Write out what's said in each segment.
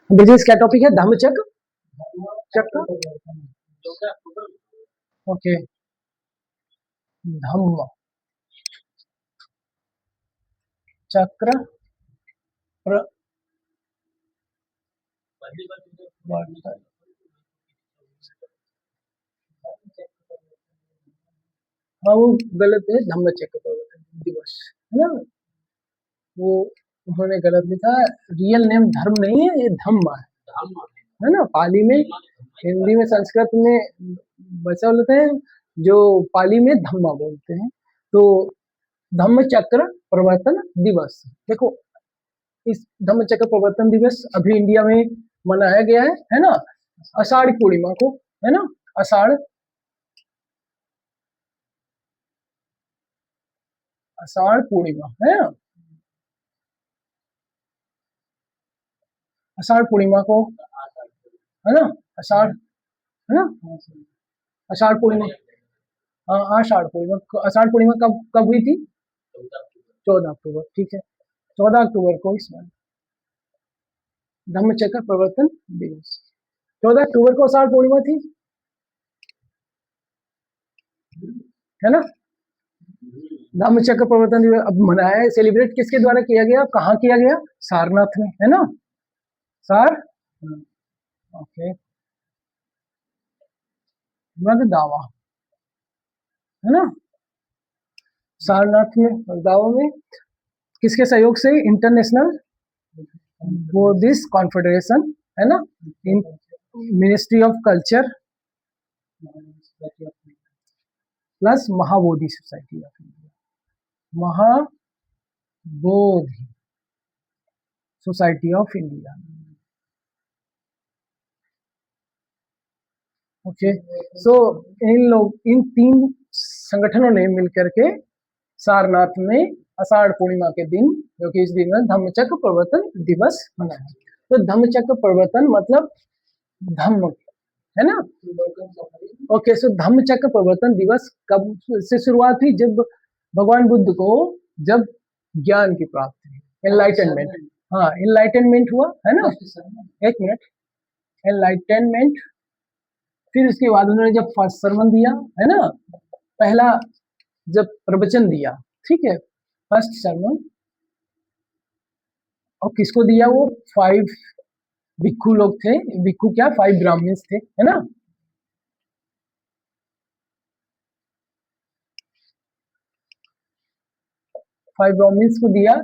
ब्रिजेश क्या टॉपिक है? धम्मचक्र चक्र। ओके, धम्म चक्र प्रवर्तन। हाँ वो गलत है, धम्मचक्र प्रवर्तन दिवस है ना, वो उन्होंने गलत लिखा। रियल नेम धर्म नहीं है, ये धम्म है ना। पाली में, हिंदी में, संस्कृत में बचा लेते हैं, जो पाली में धम्मा बोलते हैं। तो धम्मचक्र प्रवर्तन दिवस, देखो इस धम्मचक्र प्रवर्तन दिवस अभी इंडिया में मनाया गया है ना, आषाढ़ पूर्णिमा को, है ना। आषाढ़ आषाढ़ पूर्णिमा है ना, आषाढ़ पूर्णिमा को, है ना। आषाढ़, है ना, आषाढ़ पूर्णिमा। हाँ आषाढ़ पूर्णिमा, आषाढ़ पूर्णिमा कब कब हुई थी? 14 अक्टूबर, ठीक है। 14 अक्टूबर को इस बार धम्मचक्र प्रवर्तन दिवस, 14 अक्टूबर को आषाढ़ पूर्णिमा थी, है ना। धम्मचक्र प्रवर्तन दिवस अब मनाया है, सेलिब्रेट किसके द्वारा किया गया, कहाँ किया गया? सारनाथ में, है ना। सार ओके, दावा, है ना, सारनाथ में दावा में किसके सहयोग से? इंटरनेशनल बुद्धिस्ट कॉन्फेडरेशन, है ना, ministry of culture plus Mahabodhi society of India, Mahabodhi society of India. Okay, so इन तीन संगठनों ने मिलकर के सारनाथ में आषाढ़ पूर्णिमा के दिन, जो कि इस दिन में धम्मचक्र प्रवर्तन दिवस मनाया। तो धम्मचक्र प्रवर्तन मतलब धम्म, है ना। ओके, सो धम्मचक्र प्रवर्तन दिवस कब से शुरुआत हुई? जब भगवान बुद्ध को, जब ज्ञान की प्राप्ति, एनलाइटनमेंट, हाँ एनलाइटनमेंट हुआ, है ना। एक मिनट, एनलाइटनमेंट, फिर उसके बाद उन्होंने जब फर्स्ट सरमन दिया, है ना, पहला जब प्रवचन दिया, ठीक है, फर्स्ट सरमन, और किसको दिया? वो 5 भिक्खु लोग थे, भिक्खु क्या, 5 ब्राह्मण्स थे, है ना। 5 ब्राह्मण्स को दिया,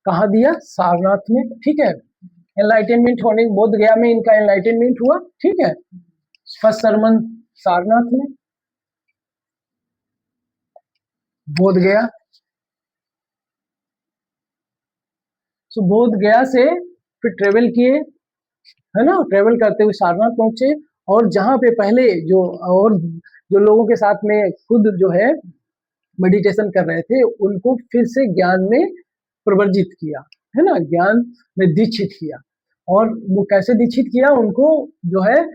कहाँ दिया? सारनाथ में, ठीक है। एनलाइटनमेंट होने, बोध गया में इनका एनलाइटनमेंट हुआ, ठीक है। फर्स्ट सरमन सारनाथ में, बोध गया। सो बोध गया से फिर ट्रेवल किए, है ना, ट्रेवल करते हुए सारनाथ पहुंचे, और जहां पे पहले जो, और जो लोगों के साथ में खुद जो है मेडिटेशन कर रहे थे, उनको फिर से ज्ञान में प्रवर्जित किया, है ना, ज्ञान में दीक्षित किया। और वो कैसे दीक्षित किया? उनको जो है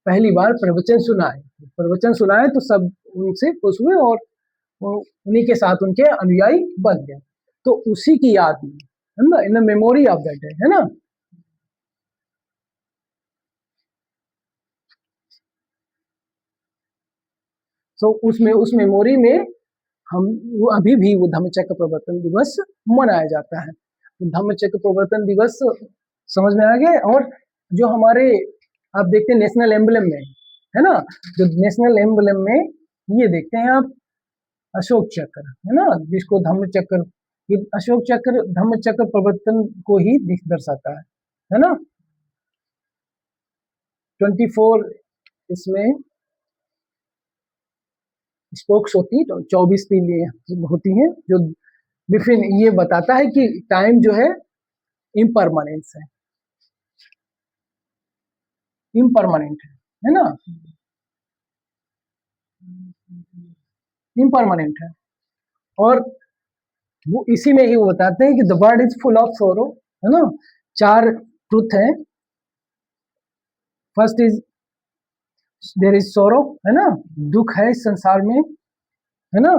पहली बार प्रवचन सुनाए, प्रवचन सुनाए तो सब उनसे खुश हुए, और उन्हीं के साथ उनके अनुयायी बन गए। तो उसी की याद में, है ना, in the memory of that day, है ना। सो उस मेमोरी में हम वो अभी भी वो धम्मचक्र प्रवर्तन दिवस मनाया जाता है। तो धम्मचक्र प्रवर्तन दिवस समझ में आ गया। और जो हमारे, आप देखते हैं नेशनल एम्बलम में, है ना, जो नेशनल एम्बलम में ये देखते हैं आप, अशोक चक्र, है ना, जिसको धम्मचक्र, ये अशोक चक्र धम्मचक्र प्रवर्तन को ही दर्शाता है ना। 24 इसमें स्पोक्स होती है, तो 24 तीलियां होती हैं, जो डिफरेंट, ये बताता है कि टाइम जो है इम्परमानेंस है, इम्परमानेंट है ना, इम्परमानेंट है। और वो इसी में ही वो बताते हैं कि the world is full of सोरो, है ना। 4 ट्रुथ है, फर्स्ट इज देयर इज सोरो, है ना, दुख है इस संसार में, है ना,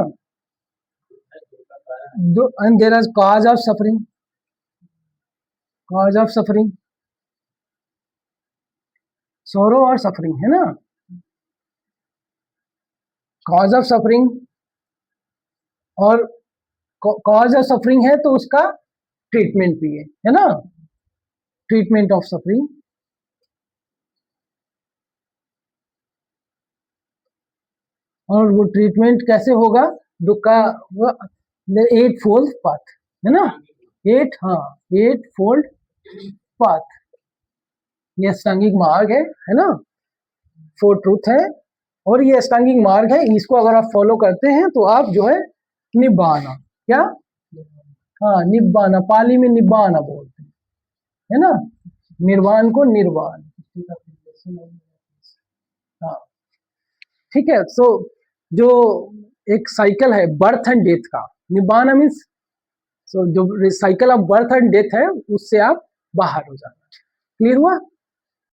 and there is cause of suffering, cause of suffering, sorrow और सफरिंग, है ना, कॉज ऑफ सफरिंग, और कॉज ऑफ सफरिंग है तो उसका ट्रीटमेंट भी है ना, ट्रीटमेंट ऑफ सफरिंग। और वो ट्रीटमेंट कैसे होगा, दुख का एट फोल्ड पाथ, है ना, एट फोल्ड पाथ, ये अष्टांगिक मार्ग है ना, फोर ट्रूथ है, और ये अष्टांगिक मार्ग है, इसको अगर आप फॉलो करते हैं तो आप जो है निब्बाना, क्या, हाँ निब्बाना, पाली में निब्बाना बोलते हैं, है ना, निर्वाण को निर्वाण, हाँ ठीक है। सो जो एक साइकिल है बर्थ एंड डेथ का, निब्बाना मीन्स, सो जो cycle of birth and death है उससे आप बाहर हो जाना, क्लियर हुआ।